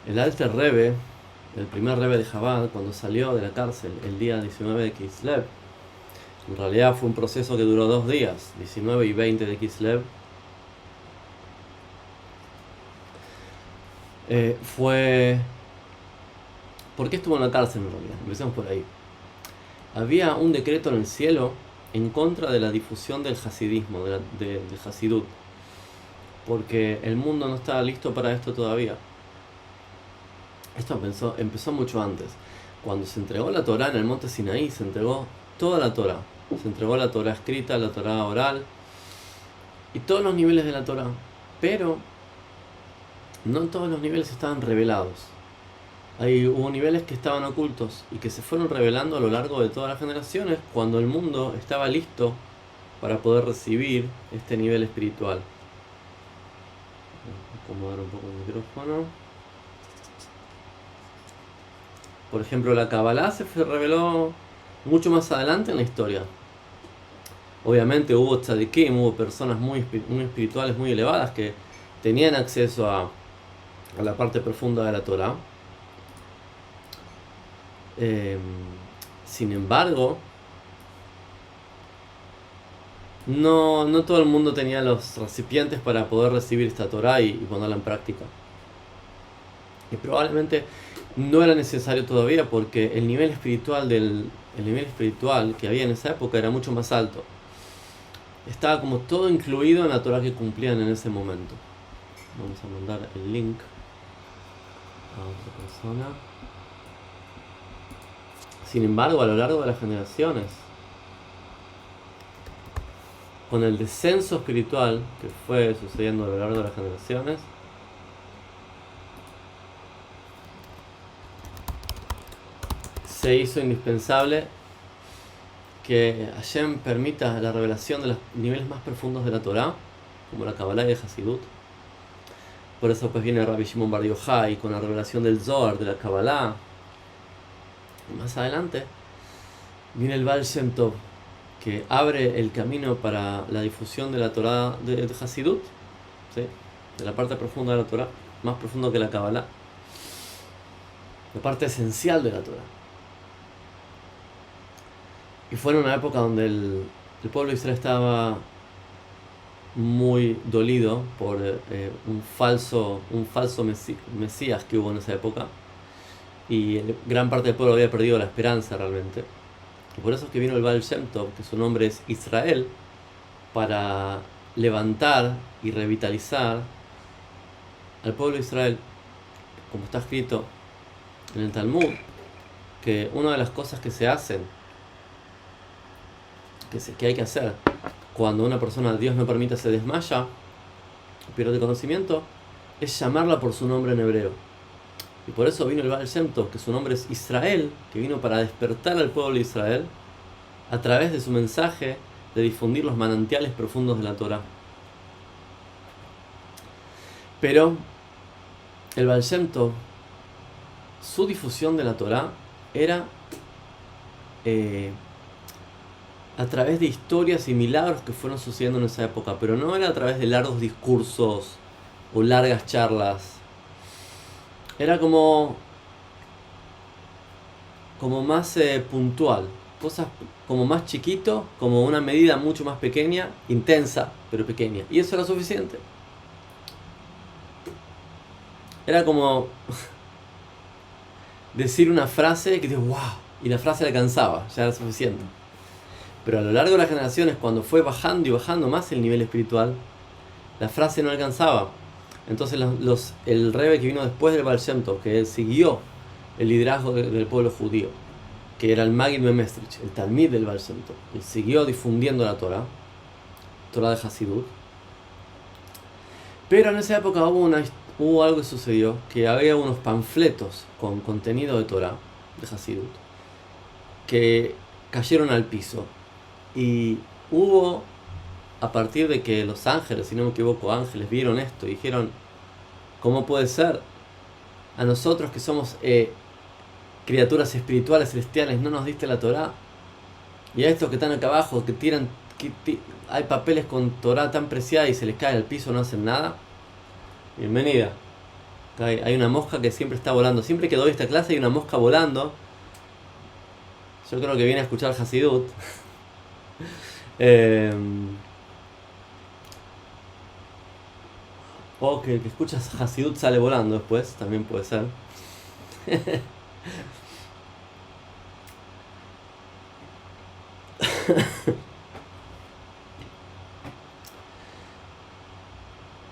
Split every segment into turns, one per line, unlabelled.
El Alter Rebbe, el primer Rebbe de Chabad, cuando salió de la cárcel el día 19 de Kislev, en realidad fue un proceso que duró 2 días, 19 y 20 de Kislev, fue... ¿Por qué estuvo en la cárcel en realidad? Empecemos por ahí. Había un decreto en el cielo en contra de la difusión del hasidismo, del hasidut, porque el mundo no estaba listo para esto todavía. Esto empezó mucho antes. Cuando se entregó la Torá en el monte Sinaí, se entregó toda la Torá. Se entregó la Torá escrita, la Torá oral y todos los niveles de la Torá. Pero no todos los niveles estaban revelados. Hubo niveles que estaban ocultos y que se fueron revelando a lo largo de todas las generaciones cuando el mundo estaba listo para poder recibir este nivel espiritual. Voy a acomodar un poco el micrófono. Por ejemplo, la Kabbalah se reveló mucho más adelante en la historia. Obviamente hubo tzadikim, hubo personas muy espirituales, muy elevadas que tenían acceso a la parte profunda de la Torah. Sin embargo, no todo el mundo tenía los recipientes para poder recibir esta Torah y ponerla en práctica. Y probablemente no era necesario todavía porque el nivel espiritual que había en esa época era mucho más alto. Estaba como todo incluido en la Torah que cumplían en ese momento. Vamos a mandar el link a otra persona. Sin embargo, a lo largo de las generaciones, con el descenso espiritual que fue sucediendo a lo largo de las generaciones, se hizo indispensable que Hashem permita la revelación de los niveles más profundos de la Torá, como la Kabbalah y el Hasidut. Por eso pues viene Rabbi Shimon Bar Yochai con la revelación del Zohar, de la Kabbalah. Y más adelante viene el Baal Shem Tov, que abre el camino para la difusión de la Torá de Hasidut, ¿sí? De la parte profunda de la Torá, más profundo que la Kabbalah, la parte esencial de la Torá. Y fue en una época donde el pueblo de Israel estaba muy dolido por un falso Mesías que hubo en esa época, y gran parte del pueblo había perdido la esperanza realmente. Y por eso es que vino el Baal Shem Tov, que su nombre es Israel, para levantar y revitalizar al pueblo de Israel, como está escrito en el Talmud, que una de las cosas que se hacen, que hay que hacer cuando una persona, Dios no permita, se desmaya, pierde conocimiento, es llamarla por su nombre en hebreo. Y por eso vino el Baal Shem Tov, que su nombre es Israel, que vino para despertar al pueblo de Israel a través de su mensaje de difundir los manantiales profundos de la Torah. Pero el Baal Shem Tov, su difusión de la Torah era a través de historias y milagros que fueron sucediendo en esa época, pero no era a través de largos discursos o largas charlas. Era como más puntual, cosas como más chiquito, como una medida mucho más pequeña, intensa, pero pequeña. Y eso era suficiente. Era como decir una frase que dices, wow, y la frase alcanzaba, ya era suficiente. Pero a lo largo de las generaciones, cuando fue bajando y bajando más el nivel espiritual, la frase no alcanzaba. Entonces el Rebbe que vino después del Baal Shem Tov, que él siguió el liderazgo del pueblo judío, que era el Magid Memestrich, el Talmid del Baal Shem Tov, él siguió difundiendo la Torah de Hasidut. Pero en esa época hubo algo que sucedió, que había unos panfletos con contenido de Torah, de Hasidut, que cayeron al piso. Y hubo, a partir de que los ángeles, si no me equivoco, ángeles vieron esto y dijeron, ¿cómo puede ser? A nosotros que somos criaturas espirituales, celestiales, no nos diste la Torá. Y a estos que están acá abajo, que tiran, hay papeles con Torá tan preciada y se les cae al piso, no hacen nada. Bienvenida. Hay una mosca que siempre está volando. Siempre que doy esta clase hay una mosca volando. Yo creo que viene a escuchar Hasidut. O que el que escucha Hasidut sale volando después. También puede ser.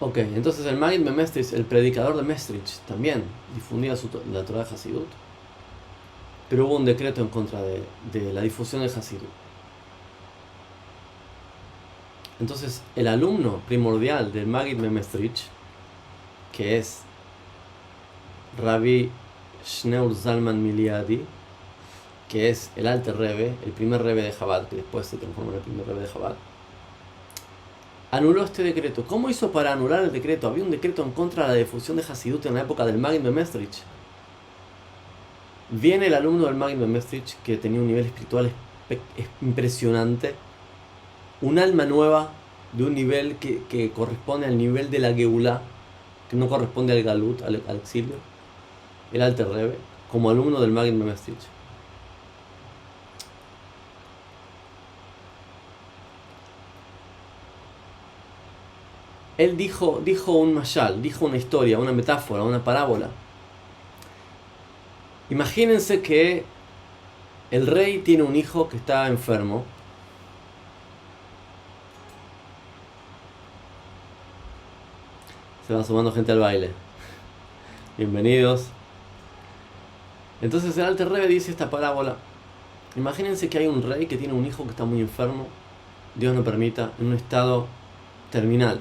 Ok, entonces el Magid Mestrich, el predicador de Mestrich, también difundía la Torah de Hasidut. Pero hubo un decreto en contra de la difusión de Hasidut. Entonces, el alumno primordial del Magid Mestrich, que es Rabbi Shneur Zalman Miliadi, que es el Alter Rebbe, el primer Rebbe de Chabad, que después se transformó en el primer Rebbe de Chabad, anuló este decreto. ¿Cómo hizo para anular el decreto? Había un decreto en contra de la difusión de Hasidut en la época del Magid Mestrich. Viene el alumno del Magid Mestrich, que tenía un nivel espiritual impresionante, un alma nueva de un nivel que corresponde al nivel de la Geulá, que no corresponde al Galut, al exilio, el Alter Rebbe, como alumno del Magid Mestrich. Él dijo un mashal, dijo una historia, una metáfora, una parábola. Imagínense que el rey tiene un hijo que está enfermo. Se va sumando gente al baile. Bienvenidos. Entonces el Alter Rebbe dice esta parábola. Imagínense que hay un rey que tiene un hijo que está muy enfermo, Dios no permita, en un estado terminal.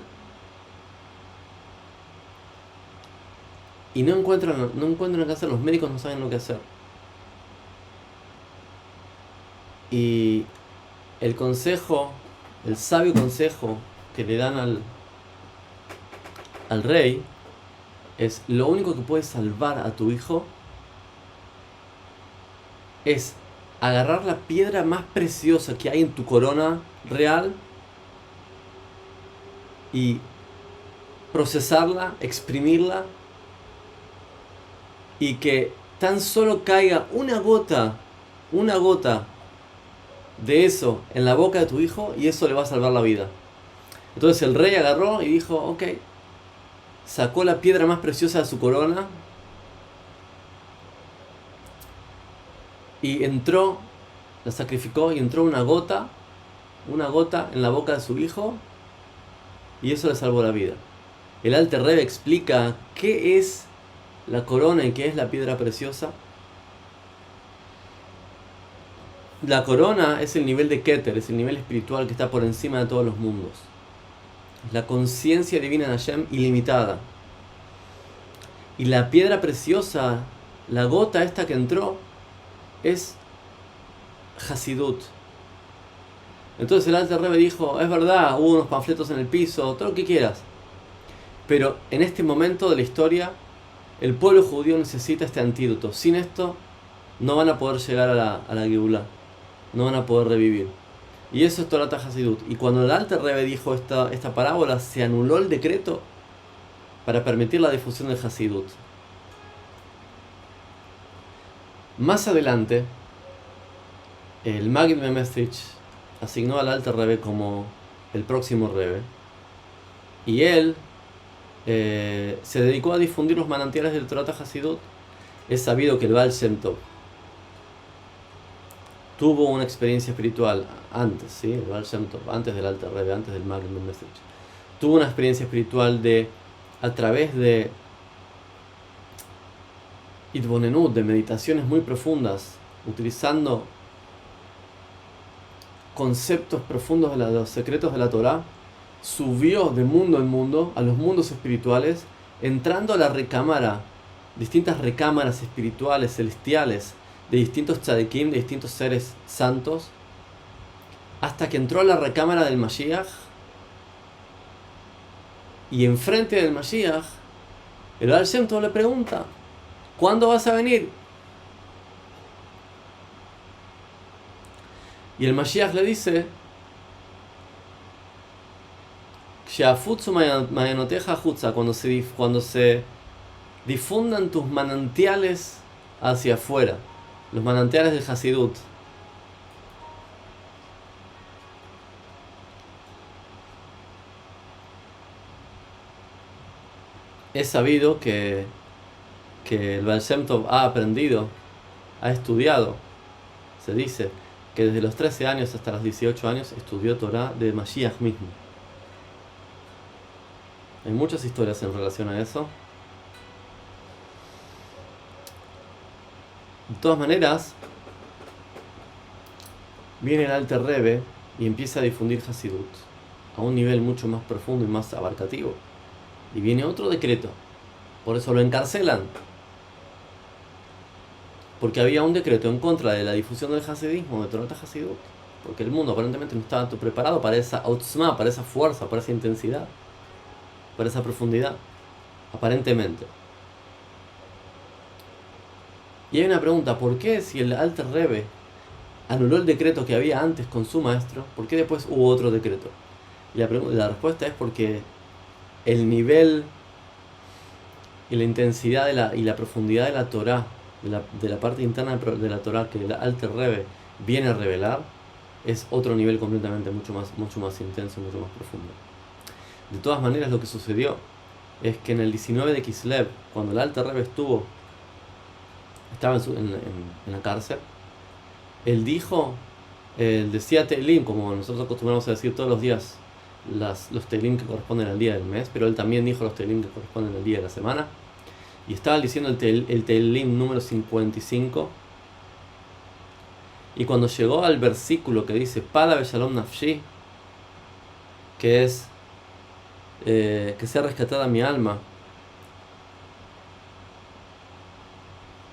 Y no encuentran qué hacer, los médicos no saben lo que hacer. Y el consejo, el sabio consejo que le dan al rey es: lo único que puede salvar a tu hijo es agarrar la piedra más preciosa que hay en tu corona real y procesarla, exprimirla, y que tan solo caiga una gota de eso en la boca de tu hijo, y eso le va a salvar la vida. Entonces el rey agarró y dijo: ok, sacó la piedra más preciosa de su corona y entró, la sacrificó, y entró una gota en la boca de su hijo, y eso le salvó la vida. El Alter Rebbe explica qué es la corona y qué es la piedra preciosa. La corona es el nivel de Keter, es el nivel espiritual que está por encima de todos los mundos. La conciencia divina de Hashem ilimitada. Y la piedra preciosa, la gota esta que entró, es Hasidut. Entonces el Alter Rebbe dijo: es verdad, hubo unos panfletos en el piso, todo lo que quieras, pero en este momento de la historia el pueblo judío necesita este antídoto. Sin esto no van a poder llegar a la Geulá, no van a poder revivir. Y eso es Torat Hasidut. Y cuando el Alter Rebbe dijo esta parábola, se anuló el decreto para permitir la difusión del Hasidut. Más adelante, el Magid Mestrich asignó al Alter Rebbe como el próximo Rebbe, y él se dedicó a difundir los manantiales del Torat Hasidut. Es sabido que el Baal Shem Tov tuvo una experiencia espiritual antes, ¿sí? El Baal Shem Tov, antes del Alter Rebbe, antes del Magid Mestrich, tuvo una experiencia espiritual a través de Itbonenut, de meditaciones muy profundas, utilizando conceptos profundos de los secretos de la Torah, subió de mundo en mundo a los mundos espirituales, entrando a la recámara, distintas recámaras espirituales, celestiales, de distintos tzadikim, de distintos seres santos, hasta que entró a la recámara del Mashiach, y enfrente del Mashiach, el Baal Shem Tov le pregunta: ¿cuándo vas a venir? Y el Mashiach le dice: cuando se Difundan tus manantiales hacia afuera, los manantiales del Hasidut. Es sabido que el Baal Shem Tov ha aprendido, ha estudiado, se dice que desde los 13 años hasta los 18 años estudió Torah de Mashiach mismo. Hay muchas historias en relación a eso. De todas maneras, viene el Alter Rebbe y empieza a difundir Hasidut a un nivel mucho más profundo y más abarcativo. Y viene otro decreto. Por eso lo encarcelan. Porque había un decreto en contra de la difusión del hasidismo, de Torah Hasidut. Porque el mundo aparentemente no estaba preparado para esa otzma, para esa fuerza, para esa intensidad, para esa profundidad. Aparentemente. Y hay una pregunta, ¿por qué si el Alter Rebbe anuló el decreto que había antes con su maestro, por qué después hubo otro decreto? Y la respuesta es porque el nivel y la intensidad y la profundidad de la Torah, de la parte interna de la Torah que el Alter Rebbe viene a revelar, es otro nivel completamente mucho más intenso, mucho más profundo. De todas maneras, lo que sucedió es que en el 19 de Kislev, cuando el Alter Rebbe estaba en la cárcel, él decía Teilim, como nosotros acostumbramos a decir todos los días, los Teilim que corresponden al día del mes, pero él también dijo los Teilim que corresponden al día de la semana, y estaba diciendo el Teilim número 55, y cuando llegó al versículo que dice Pada Beshalom Nafshi, que es que sea rescatada mi alma,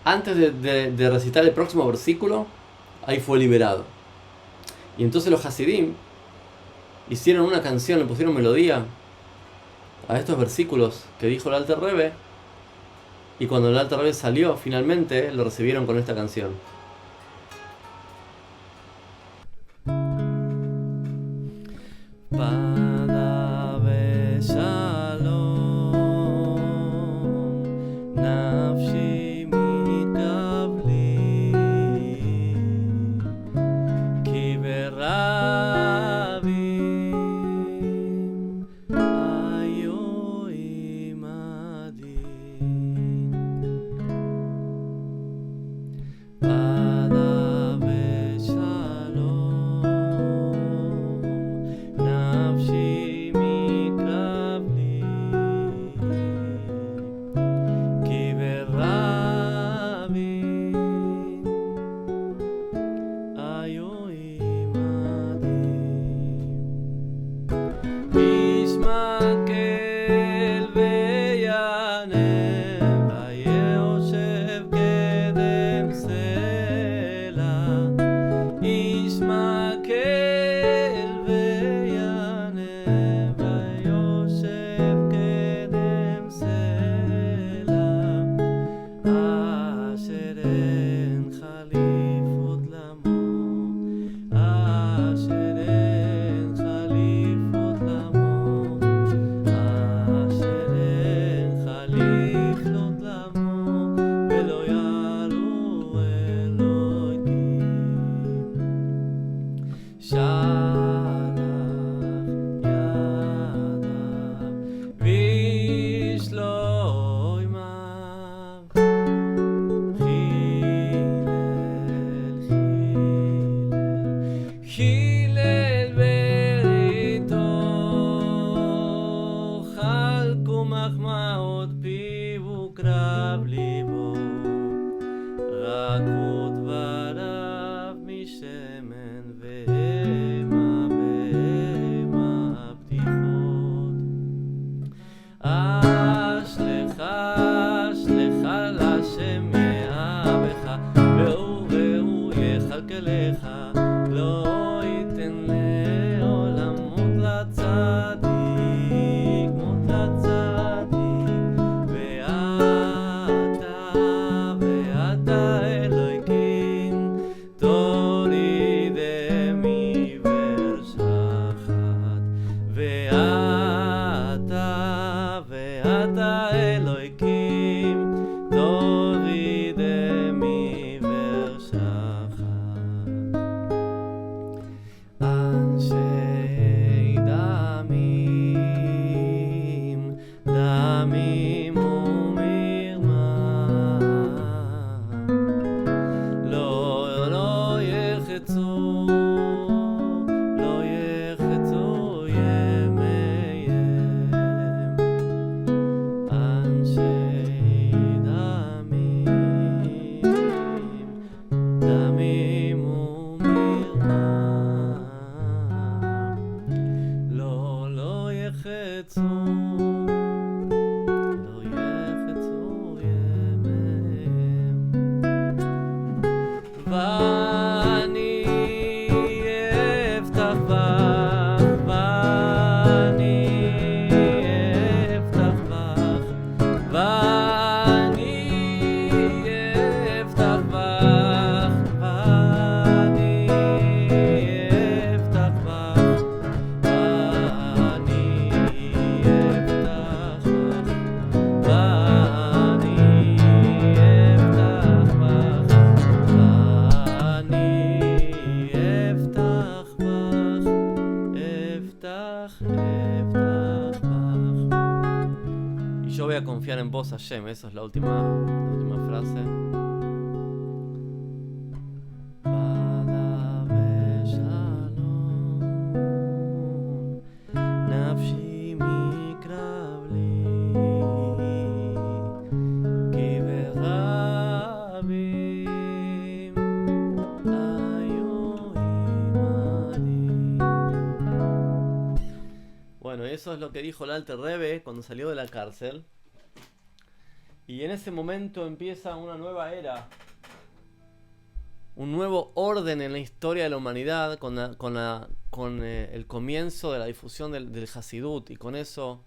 antes de recitar el próximo versículo, ahí fue liberado. Y entonces los Hasidim hicieron una canción, le pusieron melodía a estos versículos que dijo el Alter Rebbe, y cuando el Alter Rebbe salió, finalmente lo recibieron con esta canción. Pada Beshalom Nafshi mikavli ki berabim ayo imadi. Pada Beshalom Nafshi mikavli ki berabim ayo imadi. Yishmakel veyanem vayoshev kedem sela. Yishmakel veyanem vayoshev kedem sela. Asher en chalifot lamo, asher en chalifot lamo, asher en chalifot lamo, velo yaru Elohim. Shalach yadav vishloimav. Hillel berito chalku machmaot pivu krav libo rakut varav mishemen vehema ptichot. Ashlecha Lashem me'avecha ve'u yechalkelecha lo iten le'olam mot latzadik ve'ata Elokeinu a Hashem. Esa es la última frase. Bueno, eso es lo que dijo el Alter Rebbe cuando salió de la cárcel. Y en ese momento empieza una nueva era, un nuevo orden en la historia de la humanidad con el comienzo de la difusión del Hasidut, y con eso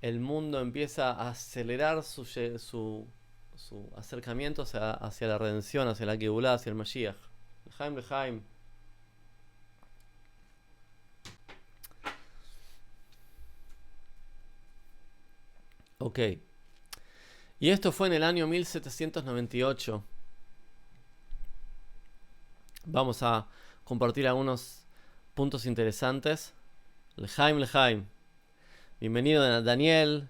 el mundo empieza a acelerar su acercamiento hacia la redención, hacia la Geulá, hacia el Mashiach. Lejaim, lejaim. Ok. Y esto fue en el año 1798. Vamos a compartir algunos puntos interesantes. Lejaim, lejaim. Bienvenido, Daniel.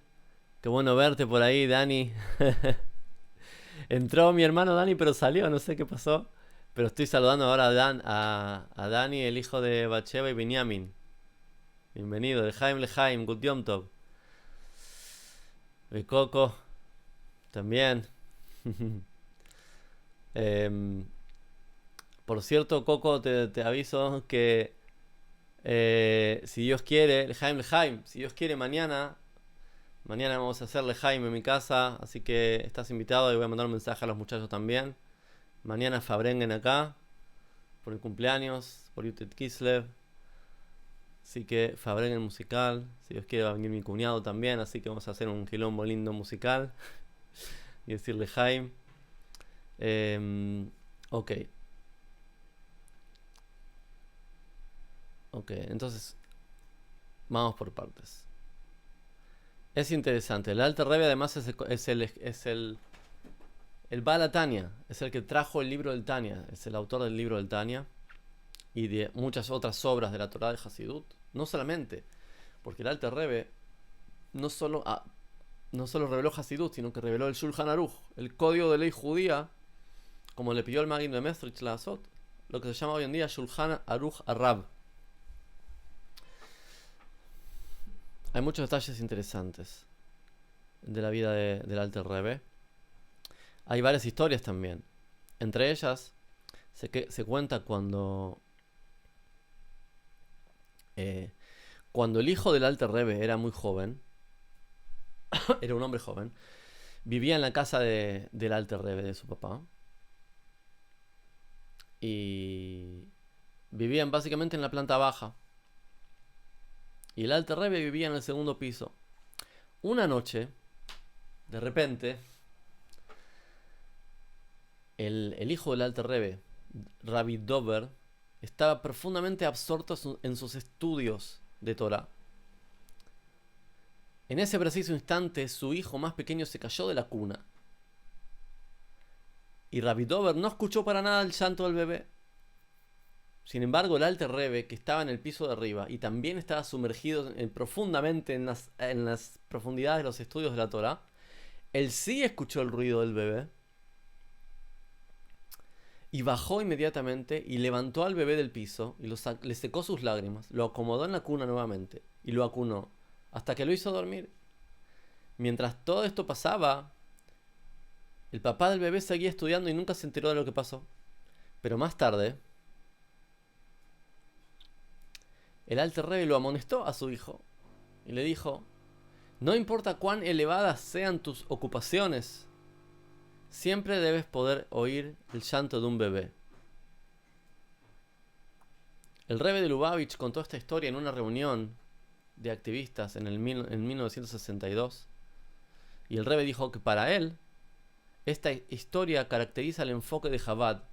Qué bueno verte por ahí, Dani. Entró mi hermano Dani, pero salió, no sé qué pasó. Pero estoy saludando ahora a Dani, el hijo de Batsheva y Binyamin. Bienvenido, Lejaim, lejaim. Good Yom Tov. De Coco también. Por cierto, Coco, te aviso que si Dios quiere, Lejaim, si Dios quiere, mañana vamos a hacer Lejaim en mi casa, así que estás invitado y voy a mandar un mensaje a los muchachos también. Mañana Fabrengen acá, por el cumpleaños, por Yutet Kislev. Así que Fabrengen musical, si Dios quiere va a venir mi cuñado también, así que vamos a hacer un quilombo lindo musical y decirle Jaime. Ok, entonces vamos por partes. Es interesante, el Alter Rebbe además es el Baal HaTanya, es el que trajo el libro del Tanya, es el autor del libro del Tanya y de muchas otras obras de la Torá de Hasidut. No solamente, porque el Alter Rebbe no solo reveló Hasidut, sino que reveló el Shulchan Aruch, el código de ley judía, como le pidió el Magid de Mestrich la Azot, lo que se llama hoy en día Shulchan Aruch Arab. Hay muchos detalles interesantes de la vida del Alter Rebbe. Hay varias historias también. Entre ellas, se cuenta cuando el hijo del Alter Rebbe era muy joven, era un hombre joven, vivía en la casa del Alter Rebbe, de su papá, y vivían básicamente en la planta baja, y el Alter Rebbe vivía en el segundo piso. Una noche, de repente, el hijo del Alter Rebbe, Rabbi Dover, estaba profundamente absorto en sus estudios de Torah. En ese preciso instante, su hijo más pequeño se cayó de la cuna. Y Rabbi Dover no escuchó para nada el llanto del bebé. Sin embargo, el Alter Rebbe, que estaba en el piso de arriba y también estaba sumergido profundamente en las profundidades de los estudios de la Torah, él sí escuchó el ruido del bebé. Y bajó inmediatamente y levantó al bebé del piso y le secó sus lágrimas, lo acomodó en la cuna nuevamente y lo acunó hasta que lo hizo dormir. Mientras todo esto pasaba, el papá del bebé seguía estudiando y nunca se enteró de lo que pasó. Pero más tarde, el Alter Rebbe lo amonestó a su hijo y le dijo: no importa cuán elevadas sean tus ocupaciones, siempre debes poder oír el llanto de un bebé. El Rebbe de Lubavitch contó esta historia en una reunión de activistas en 1962. Y el Rebbe dijo que para él, esta historia caracteriza el enfoque de Chabad.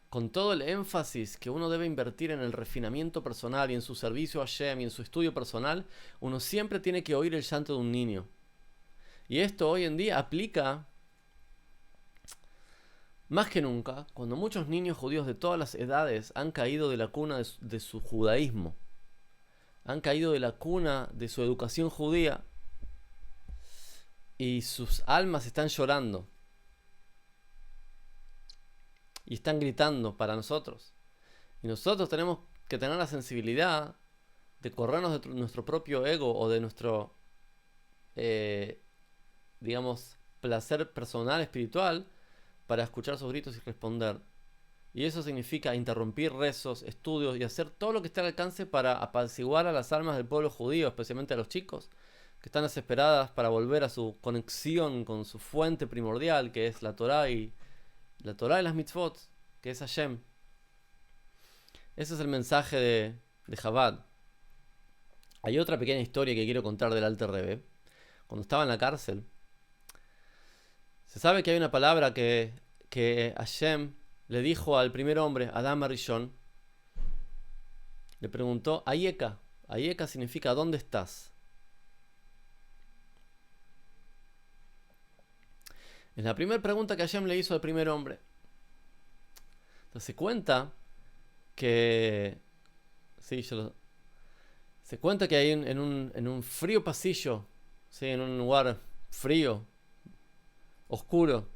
Con todo el énfasis que uno debe invertir en el refinamiento personal y en su servicio a Hashem y en su estudio personal, uno siempre tiene que oír el llanto de un niño. Y esto hoy en día aplica más que nunca, cuando muchos niños judíos de todas las edades han caído de la cuna de su judaísmo, han caído de la cuna de su educación judía, y sus almas están llorando y están gritando para nosotros. Y nosotros tenemos que tener la sensibilidad de corrernos de nuestro propio ego o de nuestro, digamos, placer personal, espiritual, para escuchar sus gritos y responder. Y eso significa interrumpir rezos, estudios y hacer todo lo que esté al alcance para apaciguar a las almas del pueblo judío, especialmente a los chicos, que están desesperadas para volver a su conexión con su fuente primordial, que es la Torah y las mitzvot, que es Hashem. Ese es el mensaje de Chabad. Hay otra pequeña historia que quiero contar del Alter Rebbe. Cuando estaba en la cárcel, se sabe que hay una palabra que Hashem le dijo al primer hombre, Adam Arishon, le preguntó, Ayeka. Ayeka significa ¿dónde estás? Es la primera pregunta que Hashem le hizo al primer hombre. Entonces se cuenta que se cuenta que hay en un frío pasillo, ¿sí? En un lugar frío, oscuro,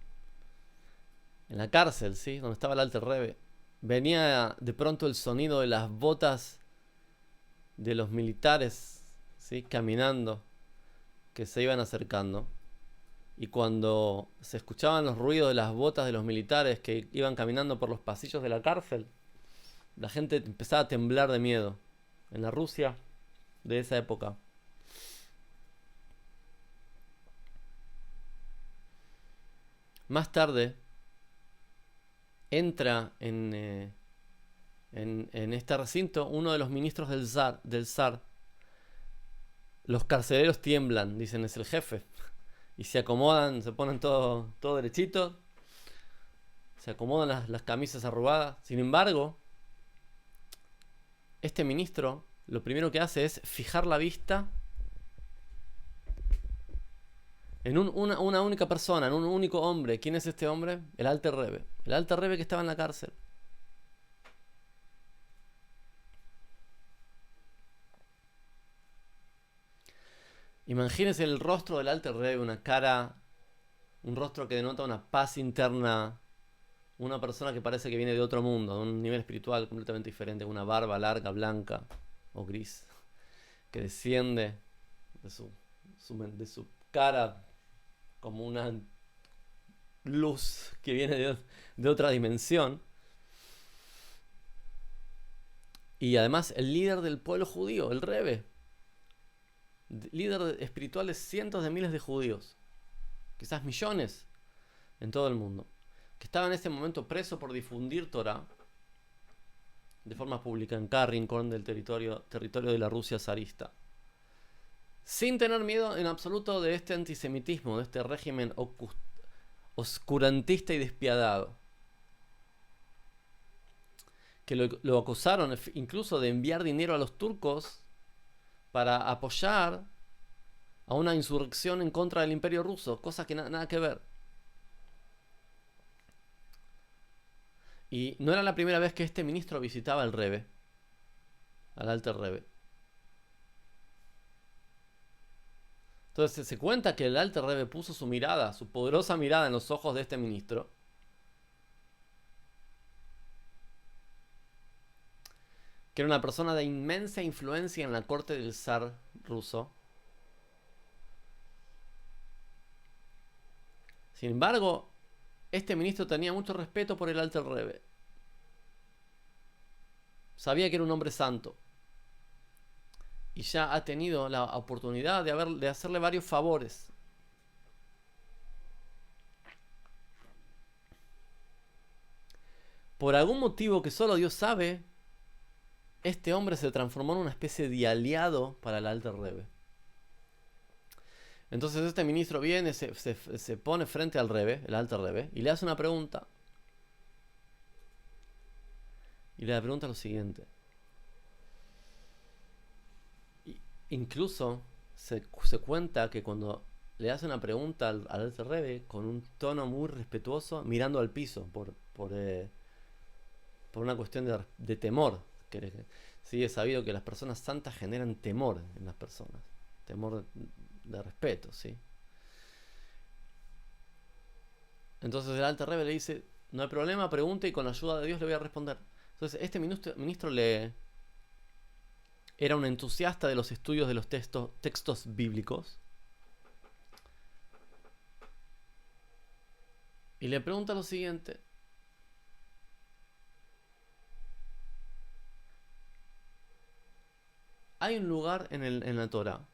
en la cárcel, ¿sí? Donde estaba el Alter Rebbe, venía de pronto el sonido de las botas de los militares, ¿sí? Caminando, que se iban acercando. Y cuando se escuchaban los ruidos de las botas de los militares que iban caminando por los pasillos de la cárcel, la gente empezaba a temblar de miedo. En la Rusia de esa época. Más tarde entra en este recinto uno de los ministros del zar. Los carceleros tiemblan, dicen, es el jefe. Y se acomodan, se ponen todo derechito. Se acomodan las camisas arrugadas. Sin embargo, este ministro lo primero que hace es fijar la vista en una única persona, en un único hombre. ¿Quién es este hombre? El Alter Rebbe. El Alter Rebbe que estaba en la cárcel. Imagínense el rostro del Alter Rebbe, una cara, un rostro que denota una paz interna, una persona que parece que viene de otro mundo, de un nivel espiritual completamente diferente, una barba larga, blanca o gris, que desciende de su cara como una luz que viene de otra dimensión. Y además el líder del pueblo judío, el Rebbe, líder espiritual de cientos de miles de judíos, quizás millones en todo el mundo, que estaba en ese momento preso por difundir Torah de forma pública en cada rincón del territorio de la Rusia zarista, sin tener miedo en absoluto de este antisemitismo, de este régimen oscurantista y despiadado, que lo acusaron incluso de enviar dinero a los turcos para apoyar a una insurrección en contra del Imperio Ruso, cosa que nada que ver. Y no era la primera vez que este ministro visitaba al Rebbe, al Alter Rebbe. Entonces se cuenta que el Alter Rebbe puso su mirada, su poderosa mirada en los ojos de este ministro, que era una persona de inmensa influencia en la corte del zar ruso. Sin embargo, este ministro tenía mucho respeto por el Alter Rebbe. Sabía que era un hombre santo. Y ya ha tenido la oportunidad de hacerle varios favores. Por algún motivo que solo Dios sabe, este hombre se transformó en una especie de aliado para el Alter Rebbe. Entonces este ministro viene, se pone frente al Rebbe, el Alter Rebbe, y le hace una pregunta. Y le pregunta lo siguiente. Incluso se cuenta que cuando le hace una pregunta al Alter Rebbe, con un tono muy respetuoso, mirando al piso, por una cuestión de temor. Sí, es sabido que las personas santas generan temor en las personas. Temor de respeto, ¿sí? Entonces el Alter Rebbe le dice, no hay problema, pregunte y con la ayuda de Dios le voy a responder. Entonces este ministro era un entusiasta de los estudios de los textos bíblicos. Y le pregunta lo siguiente. Hay un lugar en la Torá,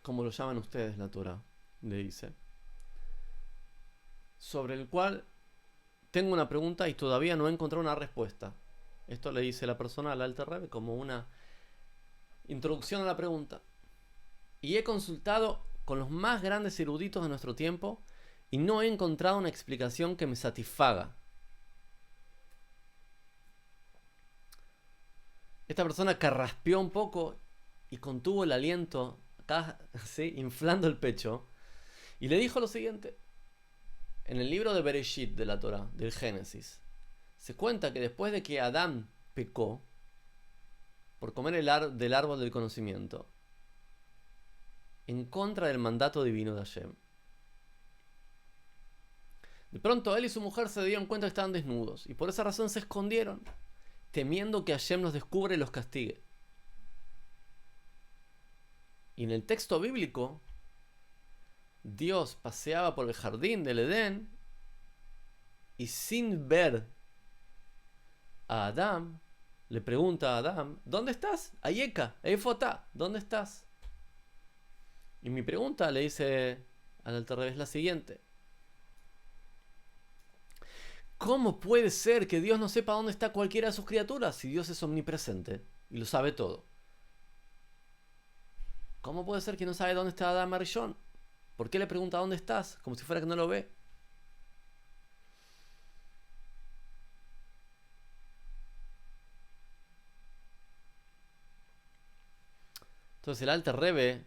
como lo llaman ustedes la Torá, le dice, sobre el cual tengo una pregunta y todavía no he encontrado una respuesta. Esto le dice la persona al Alter Rebbe como una introducción a la pregunta. Y he consultado con los más grandes eruditos de nuestro tiempo y no he encontrado una explicación que me satisfaga. Esta persona carraspeó un poco y contuvo el aliento, acá, ¿sí?, inflando el pecho, y le dijo lo siguiente. En el libro de Bereshit de la Torah, del Génesis, se cuenta que después de que Adán pecó por comer del árbol del conocimiento, en contra del mandato divino de Hashem, de pronto él y su mujer se dieron cuenta que estaban desnudos y por esa razón se escondieron, temiendo que Hashem los descubra y los castigue. Y en el texto bíblico, Dios paseaba por el jardín del Edén y sin ver a Adán, le pregunta a Adán, ¿dónde estás? Ayeka, Eifotá, ¿dónde estás? Y mi pregunta, le dice al Alter Rebbe, es la siguiente. ¿Cómo puede ser que Dios no sepa dónde está cualquiera de sus criaturas si Dios es omnipresente y lo sabe todo? ¿Cómo puede ser que no sabe dónde está Adán Arishon? ¿Por qué le pregunta dónde estás? Como si fuera que no lo ve. Entonces el Alter Rebbe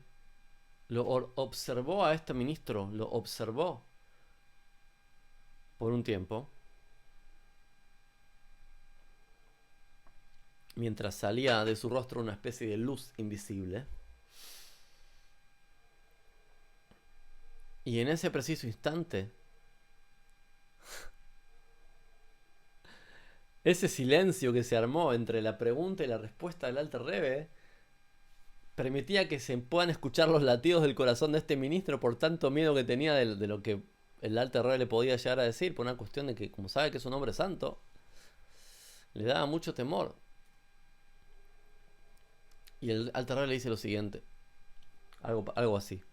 lo observó a este ministro, lo observó por un tiempo, mientras salía de su rostro una especie de luz invisible. Y en ese preciso instante, ese silencio que se armó entre la pregunta y la respuesta del Alter Rebbe permitía que se puedan escuchar los latidos del corazón de este ministro por tanto miedo que tenía de lo que el Alter Rebbe le podía llegar a decir, por una cuestión de que, como sabe que es un hombre santo, le daba mucho temor. Y el Alter Rebbe le dice lo siguiente, algo así.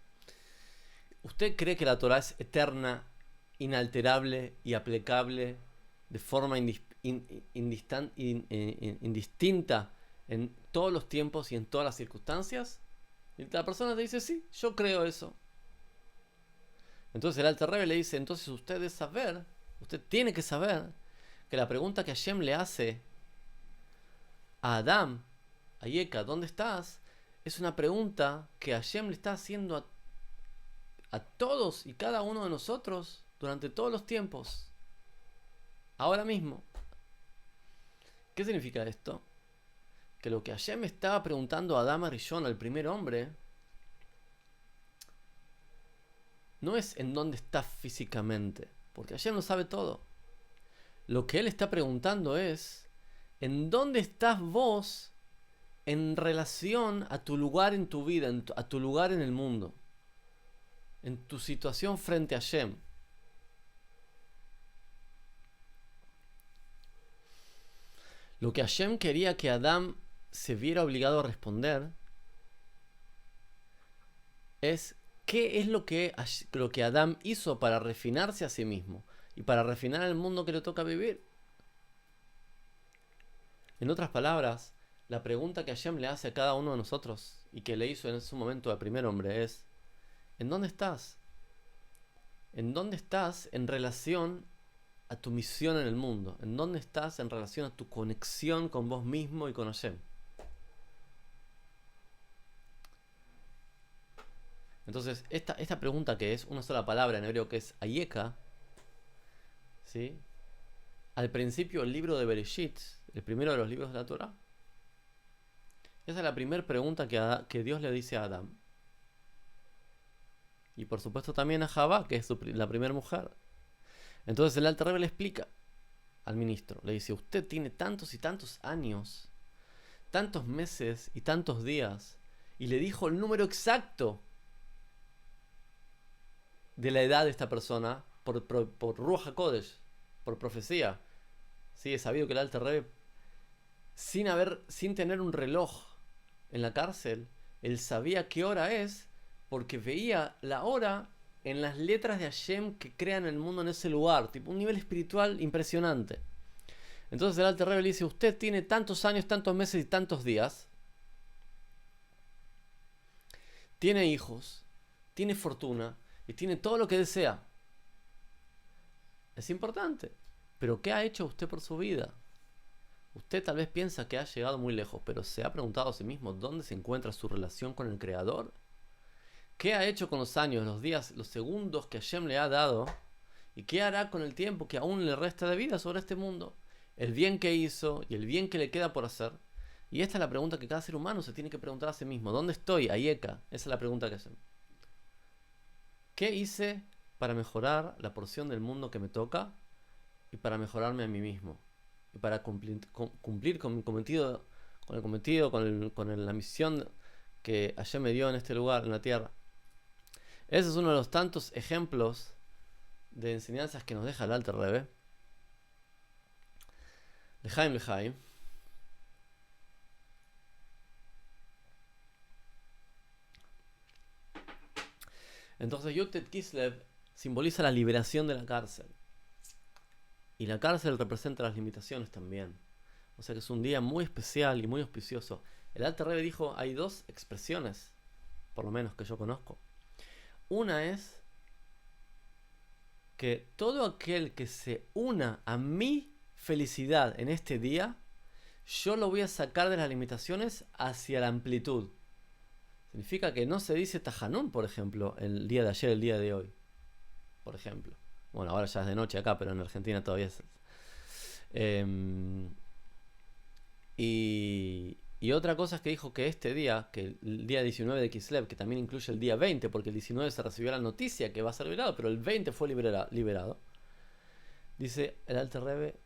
¿Usted cree que la Torah es eterna, inalterable y aplicable de forma indistinta en todos los tiempos y en todas las circunstancias? Y la persona te dice, sí, yo creo eso. Entonces el Alter Rebbe le dice, entonces usted tiene que saber que la pregunta que Hashem le hace a Adán, Ayeka, ¿dónde estás?, es una pregunta que Hashem le está haciendo a todos y cada uno de nosotros durante todos los tiempos, ahora mismo. ¿Qué significa esto? Que lo que Hashem estaba preguntando a Adam Arishon, al primer hombre, no es en dónde estás físicamente, porque Hashem lo sabe todo. Lo que él está preguntando es en dónde estás vos en relación a tu lugar en tu vida, a tu lugar en el mundo, en tu situación frente a Hashem. Lo que Hashem quería que Adán se viera obligado a responder es qué es lo que Adán hizo para refinarse a sí mismo y para refinar el mundo que le toca vivir. En otras palabras, la pregunta que Hashem le hace a cada uno de nosotros y que le hizo en ese momento al primer hombre es: ¿en dónde estás? ¿En dónde estás en relación a tu misión en el mundo? ¿En dónde estás en relación a tu conexión con vos mismo y con Hashem? Entonces, esta pregunta, que es una sola palabra en hebreo, que es Ayeka, ¿sí?, al principio el libro de Bereshit, el primero de los libros de la Torah, esa es la primera pregunta que Dios le dice a Adán. Y por supuesto también a Javá, que es la primera mujer. Entonces el Alter Rebbe le explica al ministro, le dice, usted tiene tantos y tantos años, tantos meses y tantos días, y le dijo el número exacto de la edad de esta persona por Ruach HaKodesh, por profecía. Sí, es sabido que el Alter Rebbe, sin tener un reloj en la cárcel, él sabía qué hora es porque veía la hora en las letras de Hashem que crean el mundo en ese lugar, tipo un nivel espiritual impresionante. Entonces el Alter Rebbe le dice, usted tiene tantos años, tantos meses y tantos días, tiene hijos, tiene fortuna y tiene todo lo que desea. Es importante, pero ¿qué ha hecho usted por su vida? Usted tal vez piensa que ha llegado muy lejos, pero ¿se ha preguntado a sí mismo dónde se encuentra su relación con el Creador? ¿Qué ha hecho con los años, los días, los segundos que Hashem le ha dado? ¿Y qué hará con el tiempo que aún le resta de vida sobre este mundo? El bien que hizo y el bien que le queda por hacer. Y esta es la pregunta que cada ser humano se tiene que preguntar a sí mismo. ¿Dónde estoy? Ayeka. Esa es la pregunta que hacen. ¿Qué hice para mejorar la porción del mundo que me toca y para mejorarme a mí mismo? Y para cumplir con mi cometido, con la misión que Hashem me dio en este lugar, en la tierra. Ese es uno de los tantos ejemplos de enseñanzas que nos deja el Alter Rebbe. Lejaim, lejaim. Entonces Yutet Kislev simboliza la liberación de la cárcel. Y la cárcel representa las limitaciones también. O sea que es un día muy especial y muy auspicioso. El Alter Rebbe dijo, hay dos expresiones, por lo menos que yo conozco. Una es que todo aquel que se una a mi felicidad en este día, yo lo voy a sacar de las limitaciones hacia la amplitud. Significa que no se dice Tajanún, por ejemplo, el día de ayer, el día de hoy. Por ejemplo. Bueno, ahora ya es de noche acá, pero en Argentina todavía es. Y otra cosa es que dijo que este día, que el día 19 de Kislev, que también incluye el día 20, porque el 19 se recibió la noticia que va a ser liberado, pero el 20 fue liberado. Dice el Alter Rebbe,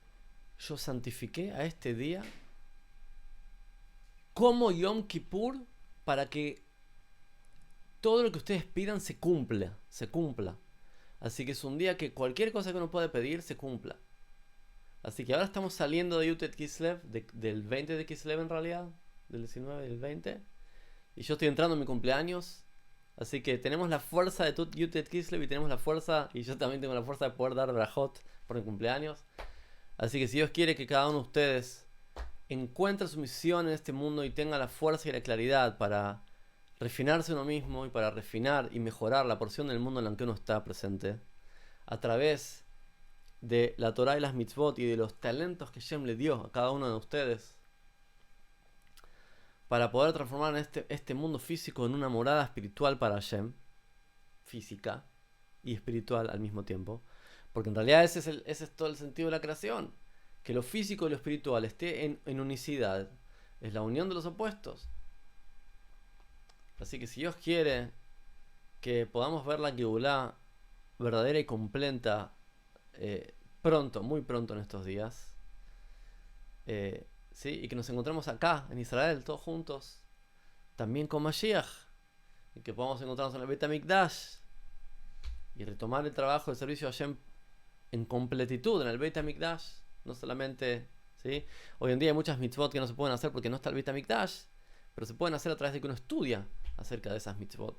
yo santifiqué a este día como Yom Kippur para que todo lo que ustedes pidan se cumpla. Así que es un día que cualquier cosa que uno puede pedir se cumpla. Así que ahora estamos saliendo de Yutet Kislev, del 20 de Kislev en realidad, del 19 del 20. Y yo estoy entrando en mi cumpleaños. Así que tenemos la fuerza de Yutet Kislev y tenemos la fuerza, y yo también tengo la fuerza de poder dar brajot por mi cumpleaños. Así que si Dios quiere que cada uno de ustedes encuentre su misión en este mundo y tenga la fuerza y la claridad para refinarse uno mismo y para refinar y mejorar la porción del mundo en la que uno está presente, a través de la Torah y las mitzvot y de los talentos que Hashem le dio a cada uno de ustedes, para poder transformar este mundo físico en una morada espiritual para Hashem, física y espiritual al mismo tiempo, porque en realidad ese es todo el sentido de la creación, que lo físico y lo espiritual esté en unicidad, es la unión de los opuestos. Así que si Dios quiere que podamos ver la Geulá verdadera y completa pronto, muy pronto en estos días, ¿sí? Y que nos encontremos acá en Israel todos juntos, también con Mashiach, y que podamos encontrarnos en el Beit HaMikdash y retomar el trabajo, el servicio de Hashem en completitud en el Beit HaMikdash, no solamente, ¿sí? Hoy en día hay muchas mitzvot que no se pueden hacer porque no está el Beit HaMikdash, pero se pueden hacer a través de que uno estudia acerca de esas mitzvot.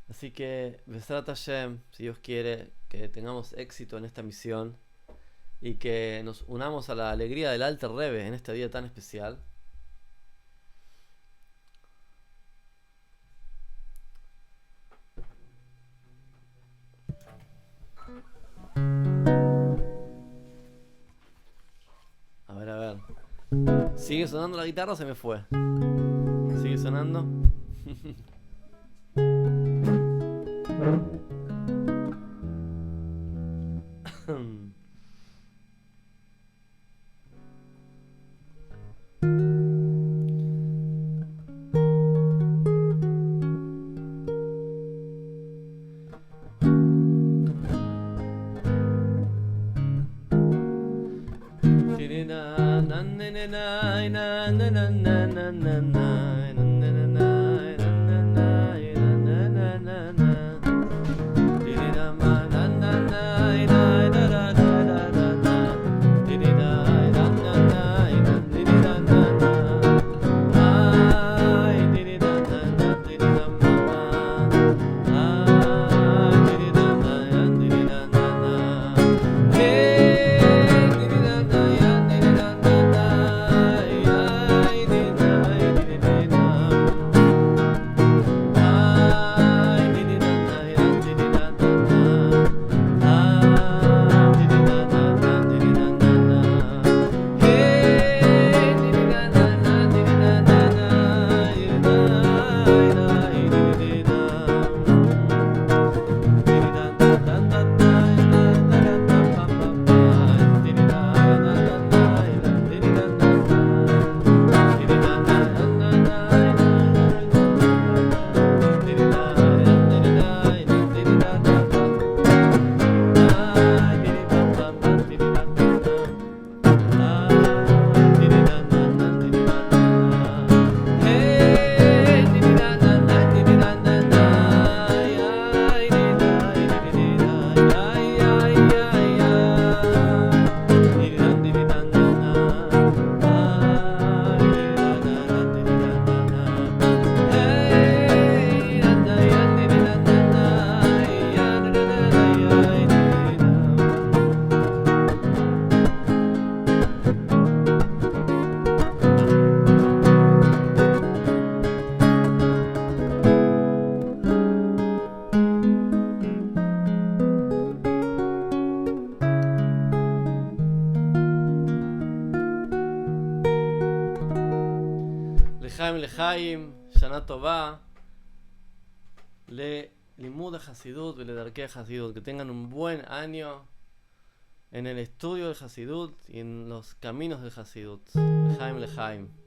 Así que, Besrat Hashem, si Dios quiere, que tengamos éxito en esta misión y que nos unamos a la alegría del Alter Rebbe en este día tan especial. A ver. ¿Sigue sonando la guitarra o se me fue? ¿Sigue sonando? Lejaim Lejaim, Shana Tová, Le Limud Hasidut, Le Darkei Hasidut, que tengan un buen año en el estudio del Hasidut y en los caminos del Hasidut. Lejaim Lejaim.